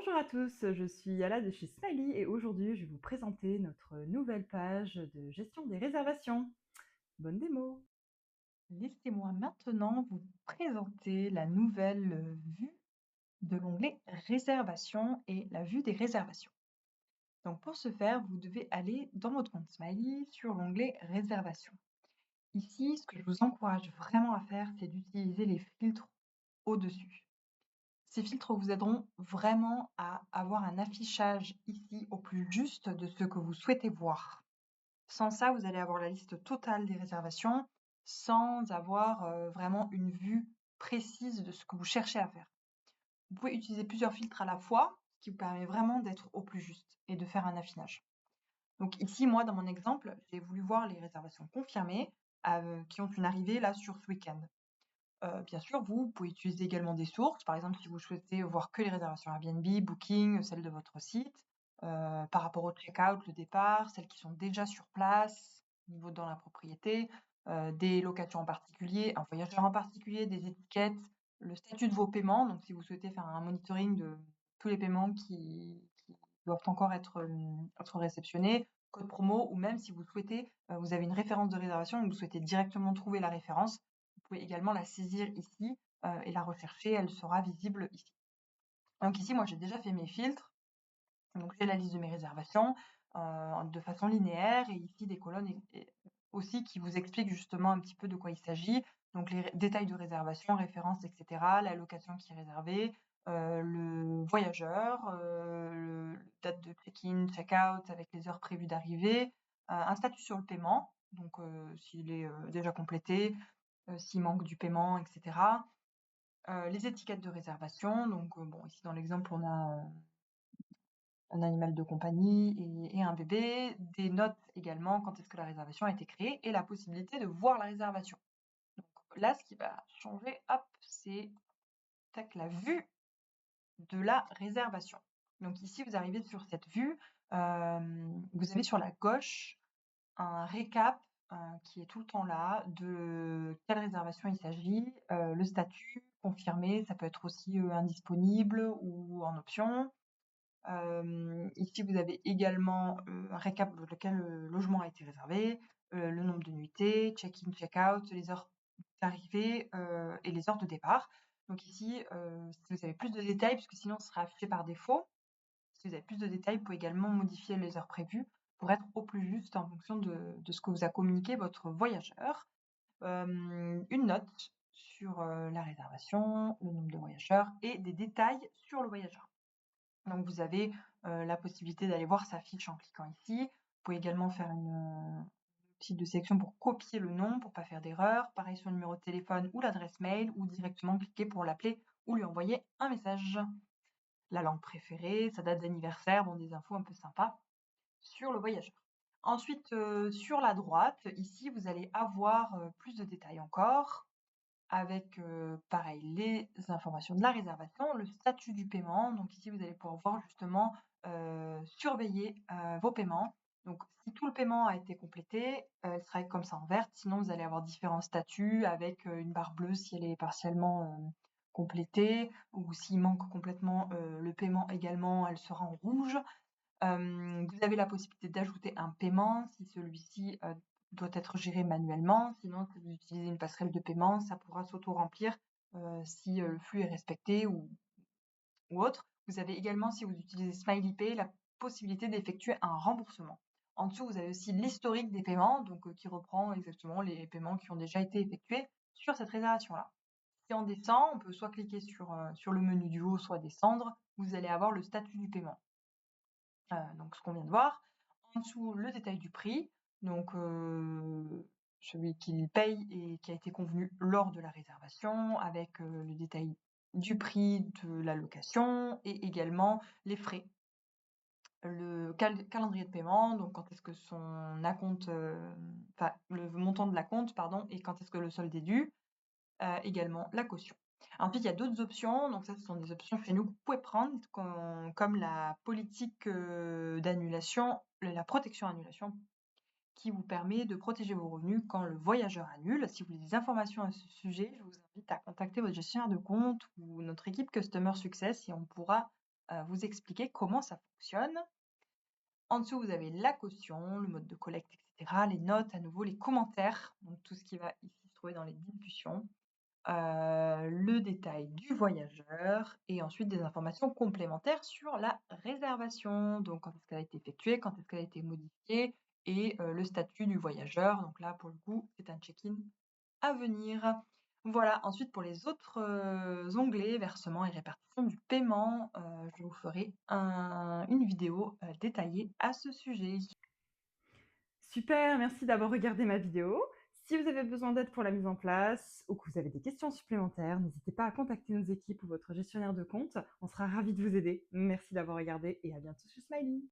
Bonjour à tous, je suis Yala de chez Smiley et aujourd'hui je vais vous présenter notre nouvelle page de gestion des réservations. Bonne démo! Laissez-moi maintenant vous présenter la nouvelle vue de l'onglet Réservation et la vue des réservations. Donc pour ce faire, vous devez aller dans votre compte Smiley sur l'onglet Réservation. Ici, ce que je vous encourage vraiment à faire, c'est d'utiliser les filtres au-dessus. Ces filtres vous aideront vraiment à avoir un affichage ici au plus juste de ce que vous souhaitez voir. Sans ça, vous allez avoir la liste totale des réservations sans avoir vraiment une vue précise de ce que vous cherchez à faire. Vous pouvez utiliser plusieurs filtres à la fois, ce qui vous permet vraiment d'être au plus juste et de faire un affinage. Donc ici, moi, dans mon exemple, j'ai voulu voir les réservations confirmées qui ont une arrivée là sur ce week-end. Bien sûr, vous pouvez utiliser également des sources. Par exemple, si vous souhaitez voir que les réservations Airbnb, Booking, celles de votre site, par rapport au check-out, le départ, celles qui sont déjà sur place, niveau dans la propriété, des locations en particulier, un voyageur en particulier, des étiquettes, le statut de vos paiements. Donc, si vous souhaitez faire un monitoring de tous les paiements qui doivent encore être réceptionnés, code promo, ou même si vous souhaitez, vous avez une référence de réservation et vous souhaitez directement trouver la référence, vous pouvez également la saisir ici et la rechercher, elle sera visible ici. Donc ici, moi j'ai déjà fait mes filtres, donc j'ai la liste de mes réservations de façon linéaire et ici des colonnes aussi qui vous expliquent justement un petit peu de quoi il s'agit. Donc les détails de réservation, références, etc., la location qui est réservée, le voyageur, date de check-in, check-out avec les heures prévues d'arrivée, un statut sur le paiement, donc s'il est déjà complété, s'il manque du paiement, etc. Les étiquettes de réservation, donc bon, ici dans l'exemple, on a un animal de compagnie et un bébé, des notes également, quand est-ce que la réservation a été créée, et la possibilité de voir la réservation. Donc là, ce qui va changer, hop, c'est la vue de la réservation. Donc ici, vous arrivez sur cette vue, vous avez sur la gauche un récap qui est tout le temps là de quelle réservation il s'agit, le statut confirmé, ça peut être aussi indisponible ou en option. Ici, vous avez également un récap de lequel le logement a été réservé, le nombre de nuitées, check-in, check-out, les heures d'arrivée et les heures de départ. Donc ici, si vous avez plus de détails, puisque sinon ce sera affiché par défaut, si vous avez plus de détails, vous pouvez également modifier les heures prévues pour être au plus juste en fonction de ce que vous a communiqué votre voyageur. Une note sur la réservation, le nombre de voyageurs et des détails sur le voyageur. Donc vous avez la possibilité d'aller voir sa fiche en cliquant ici. Vous pouvez également faire une outil de sélection pour copier le nom, pour pas faire d'erreur. Pareil sur le numéro de téléphone ou l'adresse mail, ou directement cliquer pour l'appeler ou lui envoyer un message. La langue préférée, sa date d'anniversaire, bon, des infos un peu sympas sur le voyageur. Ensuite, sur la droite, ici, vous allez avoir plus de détails encore, avec pareil les informations de la réservation, le statut du paiement. Donc ici, vous allez pouvoir voir justement surveiller vos paiements. Donc si tout le paiement a été complété, elle sera comme ça en verte. Sinon, vous allez avoir différents statuts avec une barre bleue si elle est partiellement complétée, ou s'il manque complètement le paiement également, elle sera en rouge. Vous avez la possibilité d'ajouter un paiement si celui-ci doit être géré manuellement. Sinon, si vous utilisez une passerelle de paiement, ça pourra s'auto-remplir si le flux est respecté ou autre. Vous avez également, si vous utilisez Smiley Pay, la possibilité d'effectuer un remboursement. En dessous, vous avez aussi l'historique des paiements, donc qui reprend exactement les paiements qui ont déjà été effectués sur cette réservation-là. Si on descend, on peut soit cliquer sur le menu du haut, soit descendre. Vous allez avoir le statut du paiement. Donc ce qu'on vient de voir. En dessous, le détail du prix, donc celui qu'il paye et qui a été convenu lors de la réservation, avec le détail du prix de la location et également les frais. Le calendrier de paiement, donc quand est-ce que son acompte, enfin le montant de l'acompte, pardon, et quand est-ce que le solde est dû. Également la caution. Ensuite, il y a d'autres options, donc ça, ce sont des options chez nous que vous pouvez prendre, comme la politique d'annulation, la protection annulation, qui vous permet de protéger vos revenus quand le voyageur annule. Si vous voulez des informations à ce sujet, je vous invite à contacter votre gestionnaire de compte ou notre équipe Customer Success et on pourra vous expliquer comment ça fonctionne. En dessous, vous avez la caution, le mode de collecte, etc., les notes, à nouveau, les commentaires, donc tout ce qui va ici se trouver dans les discussions, le détail du voyageur et ensuite des informations complémentaires sur la réservation, donc quand est-ce qu'elle a été effectuée, quand est-ce qu'elle a été modifiée et le statut du voyageur. Donc là, pour le coup, c'est un check-in à venir. Voilà, ensuite pour les autres onglets, versement et répartition du paiement, je vous ferai une vidéo détaillée à ce sujet. Super, merci d'avoir regardé ma vidéo. Si vous avez besoin d'aide pour la mise en place ou que vous avez des questions supplémentaires, n'hésitez pas à contacter nos équipes ou votre gestionnaire de compte. On sera ravis de vous aider. Merci d'avoir regardé et à bientôt sur Smiley.